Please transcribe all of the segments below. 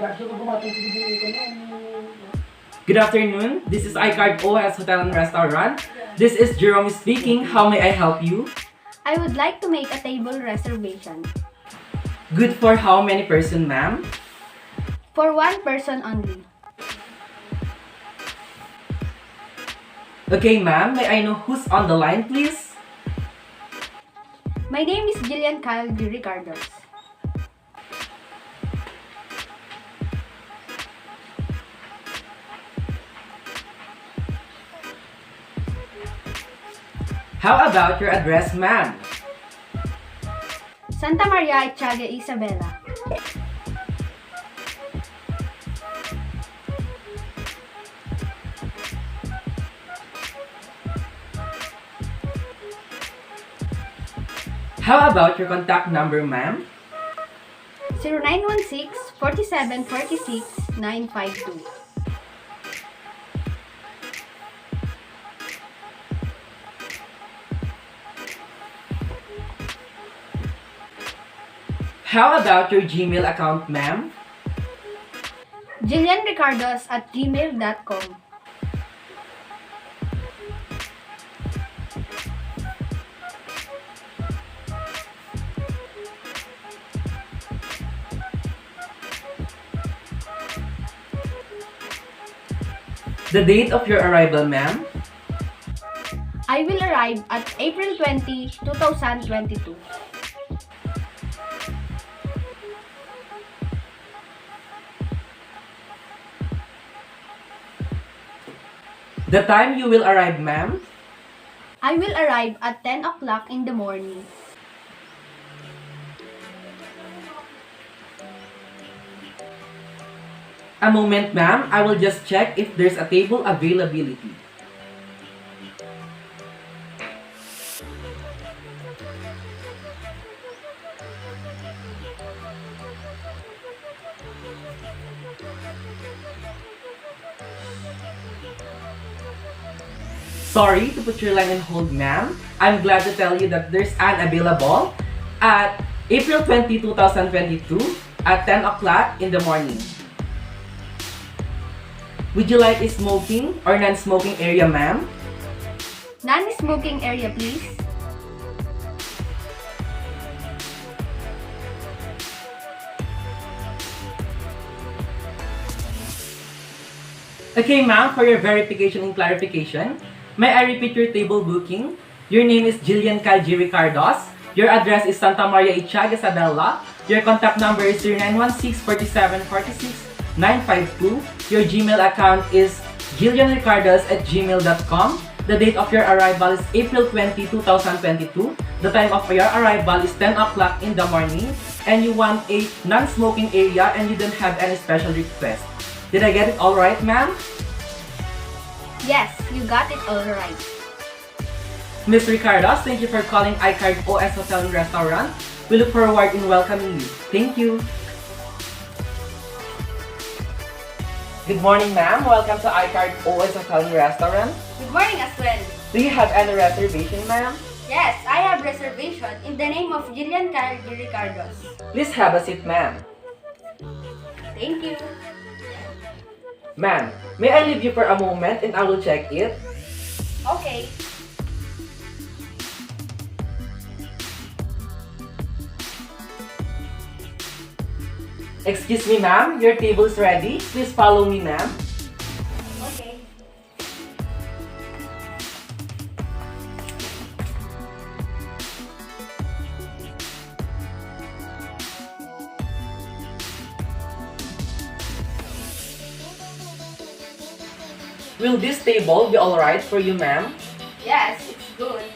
Good afternoon. This is iCard OS Hotel and Restaurant. This is Jerome speaking. How may I help you? I would like to make a table reservation. Good for how many person, ma'am? For one person only. Okay, ma'am. May I know who's on the line, please? My name is Jillian Kyle D. Ricardos. How about your address, ma'am? Santa Maria Echagua, Isabela. How about your contact number, ma'am? 0916-4746-952. How about your Gmail account, ma'am? JillianRicardos@gmail.com. The date of your arrival, ma'am? I will arrive at April 20, 2022. The time you will arrive, ma'am? I will arrive at 10 o'clock in the morning. A moment, ma'am. I will just check if there's a table availability. Sorry to put your line on hold, ma'am. I'm glad to tell you that there's an available at April 20, 2022 at 10 o'clock in the morning. Would you like a smoking or non-smoking area, ma'am? Non-smoking area, please. Okay, ma'am, for your verification and clarification, may I repeat your table booking? Your name is Jillian Calgi Ricardos. Your address is Santa Maria Echagua, Isabela. Your contact number is 0916-4746-952. Your Gmail account is jillianricardos@gmail.com. The date of your arrival is April 20, 2022. The time of your arrival is 10 o'clock in the morning. And you want a non-smoking area and you don't have any special request. Did I get it all right, ma'am? Yes, you got it all right. Ms. Ricardos, thank you for calling iCard OS Hotel and Restaurant. We look forward in welcoming you. Thank you. Good morning, ma'am. Welcome to iCard OS Hotel and Restaurant. Good morning as well. Do you have any reservation, ma'am? Yes, I have reservation in the name of Jillian Kyle D. Ricardos. Please have a seat, ma'am. Thank you. Ma'am, may I leave you for a moment and I will check it? Okay. Excuse me, ma'am. Your table is ready. Please follow me, ma'am. Okay. Will this table be alright for you, ma'am? Yes, it's good.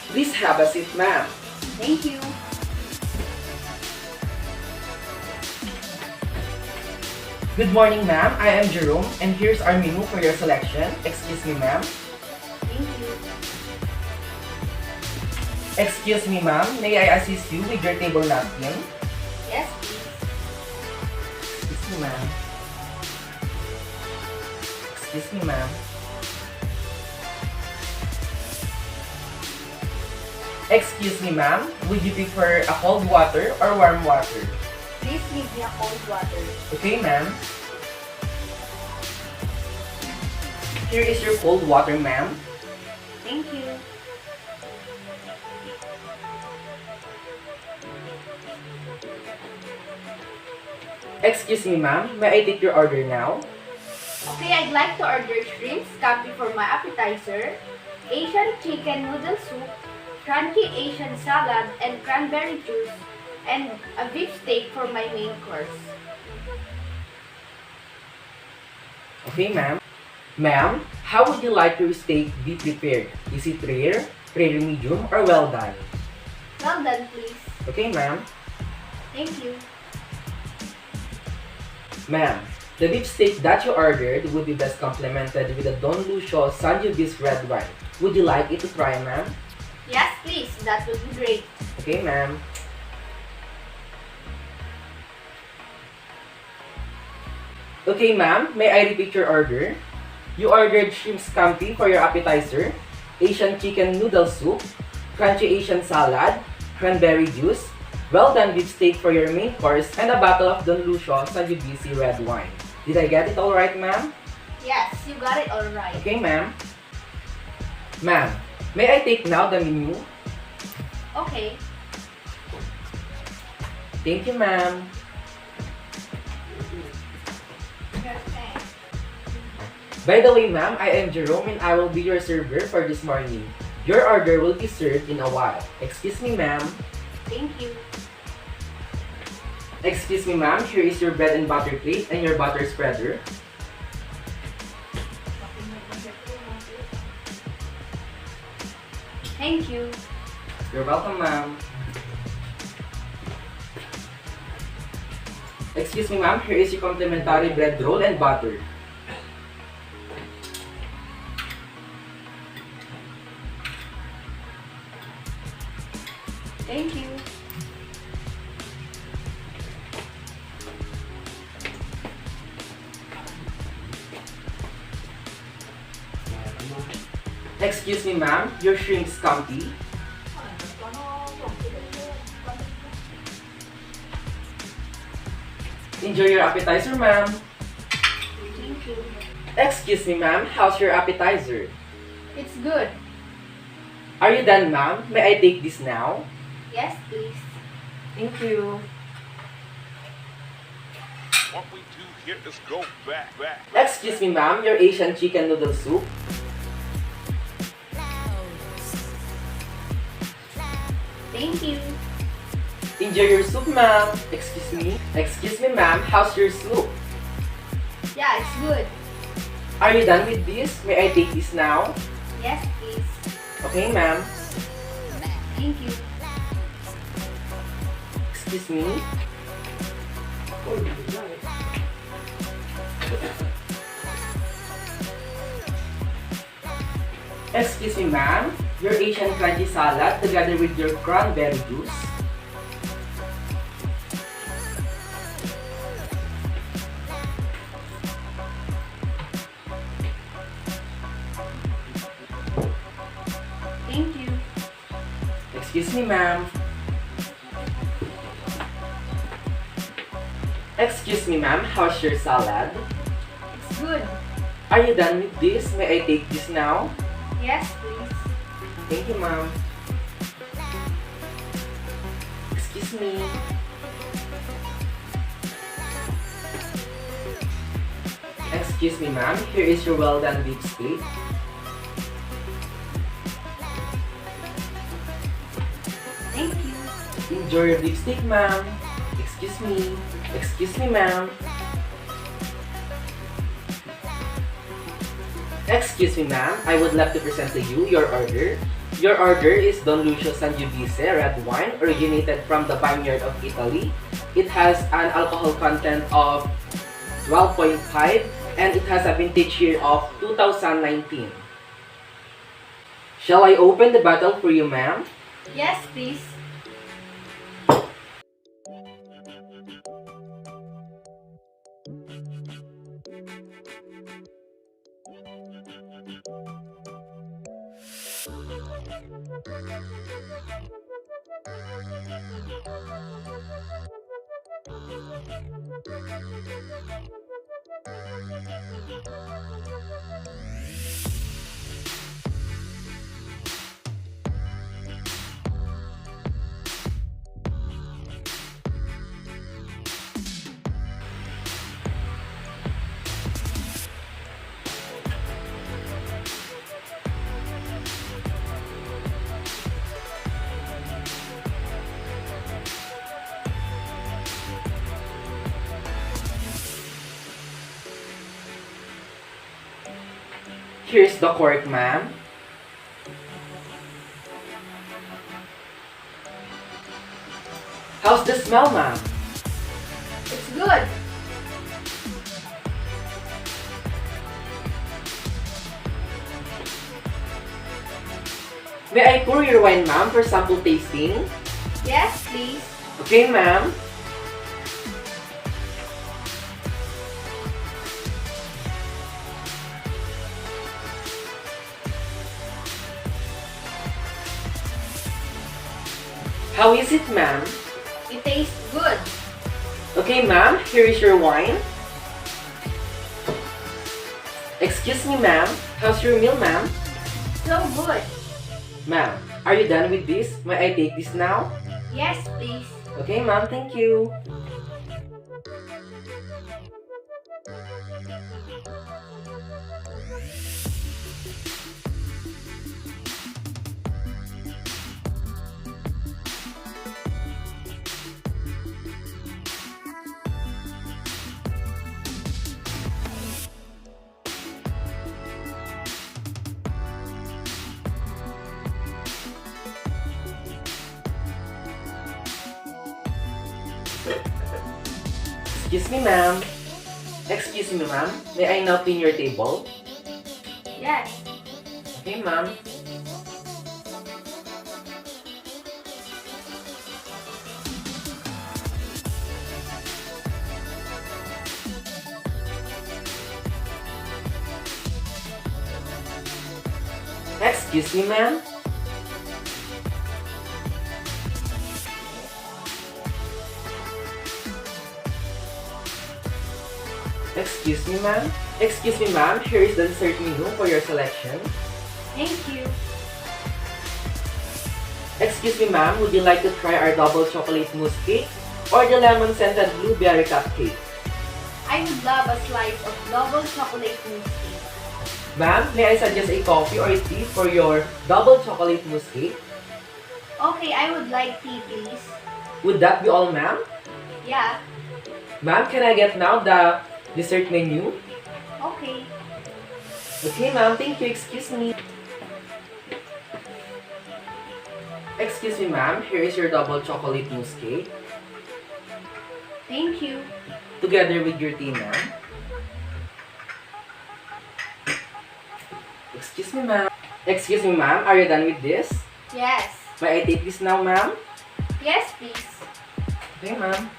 Please have a seat, ma'am. Thank you. Good morning, ma'am. I am Jerome, and here's our menu for your selection. Excuse me, ma'am. Thank you. Excuse me, ma'am. May I assist you with your table napkin? Yes, please. Excuse me, ma'am. Excuse me, ma'am. Excuse me, ma'am. Would you prefer a cold water or warm water? Please give me a cold water. Okay, ma'am. Here is your cold water, ma'am. Thank you. Excuse me, ma'am. May I take your order now? Okay, I'd like to order shrimp scampi for my appetizer, Asian chicken noodle soup, crunchy Asian salad, and cranberry juice, and a beef steak for my main course. Okay, ma'am. Ma'am, how would you like your steak be prepared? Is it rare, medium, or well done? Well done, please. Okay, ma'am. Thank you. Ma'am, the beef steak that you ordered would be best complemented with a Don Lucio Sangiovese red wine. Would you like it to try, ma'am? Yes, please. That would be great. Okay, ma'am. Okay, ma'am. May I repeat your order? You ordered shrimp scampi for your appetizer, Asian chicken noodle soup, crunchy Asian salad, cranberry juice, well done beef steak for your main course, and a bottle of Don Lucio Sangiovese red wine. Did I get it all right, ma'am? Yes, you got it all right. Okay, ma'am. Ma'am, may I take now the menu? Okay. Thank you, ma'am. By the way, ma'am, I am Jerome and I will be your server for this morning. Your order will be served in a while. Excuse me, ma'am. Thank you. Excuse me, ma'am. Here is your bread and butter plate and your butter spreader. Thank you. You're welcome, ma'am. Excuse me, ma'am. Here is your complimentary bread roll and butter. Thank you. Excuse me, ma'am. Your shrimp scampi. Enjoy your appetizer, ma'am. Thank you. Excuse me, ma'am. How's your appetizer? It's good. Are you done, ma'am? May I take this now? Yes, please. Thank you. What we do here is go back. Excuse me, ma'am. Your Asian chicken noodle soup. Thank you. Enjoy your soup, ma'am. Excuse me. Excuse me, ma'am. How's your soup? Yeah, it's good. Are you done with this? May I take this now? Yes, please. Okay, ma'am. Thank you. Excuse me. Excuse me, ma'am. Your Asian crunchy salad together with your cranberry juice. Thank you. Excuse me, ma'am. Excuse me, ma'am. How's your salad? It's good. Are you done with this? May I take this now? Yes, please. Thank you, ma'am. Excuse me. Excuse me, ma'am. Here is your well done beef steak. Thank you. Enjoy your beef steak, ma'am. Excuse me. Excuse me, ma'am. Excuse me, ma'am. I would like to present to you your order. Your order is Don Lucio Sangiovese red wine originated from the vineyard of Italy. It has an alcohol content of 12.5 and it has a vintage year of 2019. Shall I open the bottle for you, ma'am? Yes, please. Here's the cork, ma'am. How's the smell, ma'am? It's good. May I pour your wine, ma'am, for sample tasting? Yes, please. Okay, ma'am. How is it, ma'am? It tastes good. Okay, ma'am, here is your wine. Excuse me, ma'am. How's your meal, ma'am? So good. Ma'am, are you done with this? May I take this now? Yes, please. Okay, ma'am, thank you. Excuse me, ma'am. Excuse me, ma'am. May I now clean your table? Yes. Okay, ma'am. Excuse me, ma'am. Excuse me, ma'am. Excuse me, ma'am. Here is the dessert menu for your selection. Thank you. Excuse me, ma'am. Would you like to try our double chocolate mousse cake or the lemon scented blueberry cupcake? I would love a slice of double chocolate mousse cake. Ma'am, may I suggest a coffee or a tea for your double chocolate mousse cake? Okay, I would like tea, please. Would that be all, ma'am? Yeah. Ma'am, can I get now the dessert menu? Okay. Okay, ma'am. Thank you. Excuse me. Excuse me, ma'am. Here is your double chocolate mousse cake. Thank you. Together with your tea, ma'am. Excuse me, ma'am. Excuse me, ma'am. Are you done with this? Yes. May I take this now, ma'am? Yes, please. Okay, ma'am.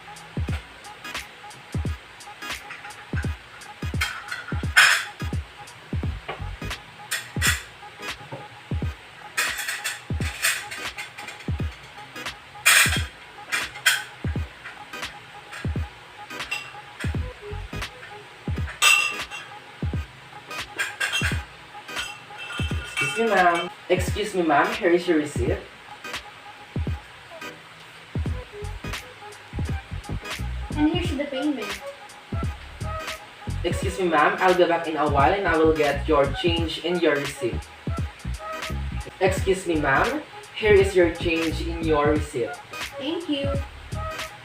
Excuse me, ma'am. Excuse me, ma'am. Here is your receipt. And here's the payment. Excuse me, ma'am. I'll be back in a while and I will get your change in your receipt. Excuse me, ma'am. Here is your change in your receipt. Thank you.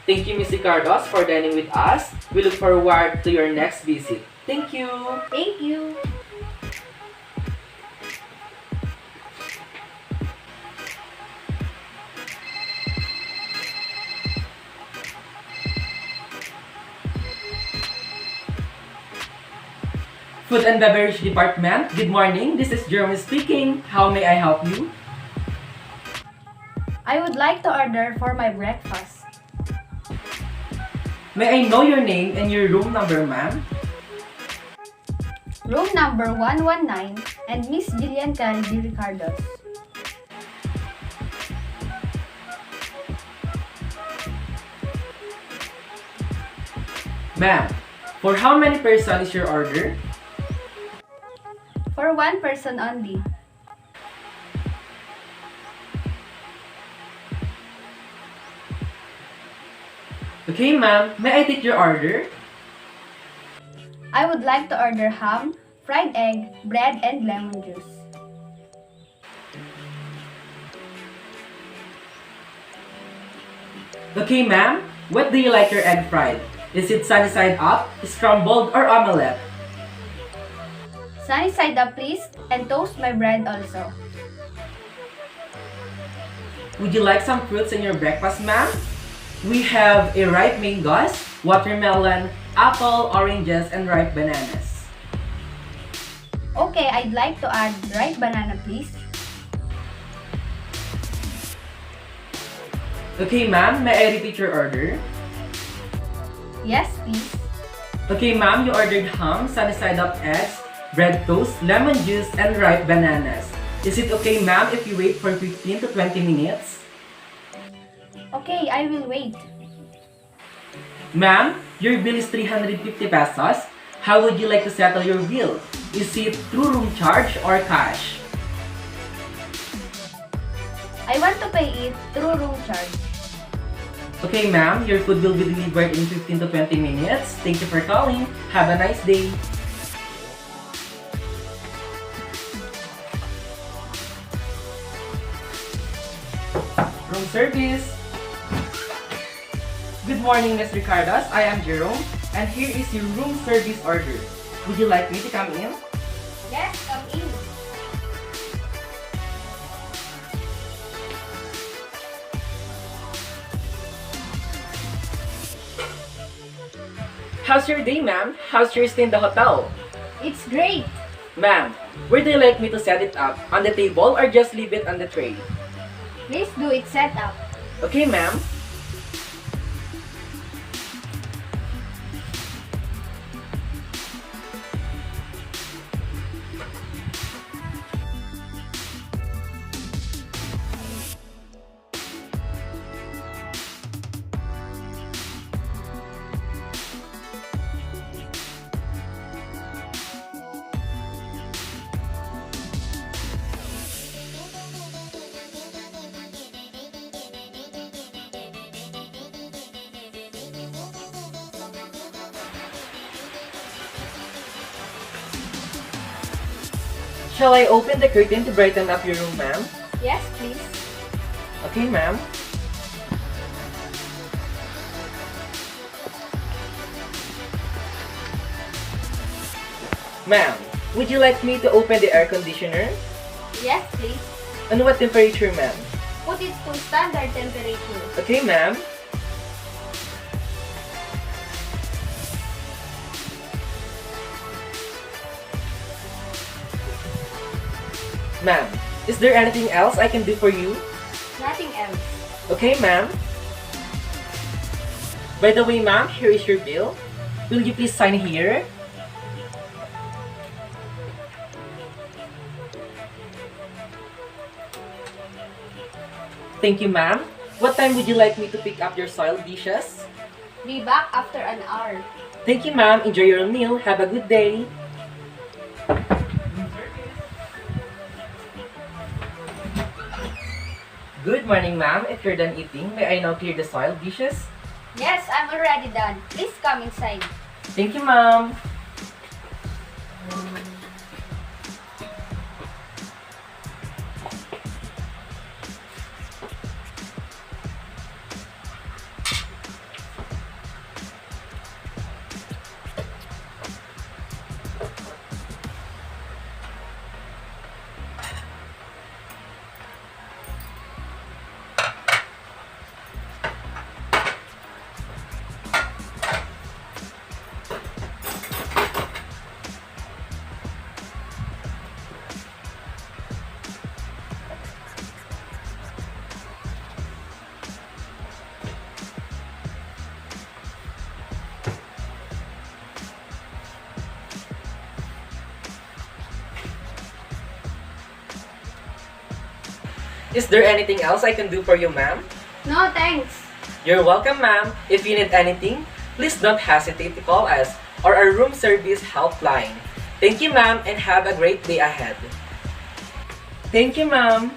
Thank you, Mr. Cardos, for dining with us. We look forward to your next visit. Thank you. Thank you. Food and Beverage Department, good morning. This is Jeremy speaking. How may I help you? I would like to order for my breakfast. May I know your name and your room number, ma'am? Room number 119 and Miss Jillian Caribe Ricardos. Ma'am, for how many person is your order? For one person only. Okay, ma'am. May I take your order? I would like to order ham, fried egg, bread, and lemon juice. Okay, ma'am. What do you like your egg fried? Is it sunny side up, scrambled, or omelette? Sunny side up please, and toast my bread also. Would you like some fruits in your breakfast, ma'am? We have a ripe mangoes, watermelon, apple, oranges, and ripe bananas. Okay, I'd like to add ripe banana please. Okay, ma'am. May I repeat your order? Yes, please. Okay, ma'am. You ordered ham, sunny side up eggs, bread toast, lemon juice, and ripe bananas. Is it okay, ma'am, if you wait for 15 to 20 minutes? Okay, I will wait. Ma'am, your bill is 350 pesos. How would you like to settle your bill? Is it through room charge or cash? I want to pay it through room charge. Okay, ma'am, your food will be delivered in 15 to 20 minutes. Thank you for calling. Have a nice day. Room service. Good morning, Ms. Ricardas. I am Jerome, and here is your room service order. Would you like me to come in? Yes, come in. How's your day, ma'am? How's your stay in the hotel? It's great. Ma'am, where do you like me to set it up? On the table or just leave it on the tray? Please do it set up. Okay, ma'am. Shall I open the curtain to brighten up your room, ma'am? Yes, please. Okay, ma'am. Ma'am, would you like me to open the air conditioner? Yes, please. And what temperature, ma'am? Put it to standard temperature. Okay, ma'am. Ma'am, is there anything else I can do for you? Nothing else. Okay, ma'am. By the way, ma'am, here is your bill. Will you please sign here? Thank you, ma'am. What time would you like me to pick up your soiled dishes? Be back after an hour. Thank you, ma'am. Enjoy your meal. Have a good day. Good morning, ma'am. If you're done eating, may I now clear the soiled dishes? Yes, I'm already done. Please come inside. Thank you, ma'am. Is there anything else I can do for you, ma'am? No, thanks. You're welcome, ma'am. If you need anything, please don't hesitate to call us or our room service helpline. Thank you, ma'am, and have a great day ahead. Thank you, ma'am.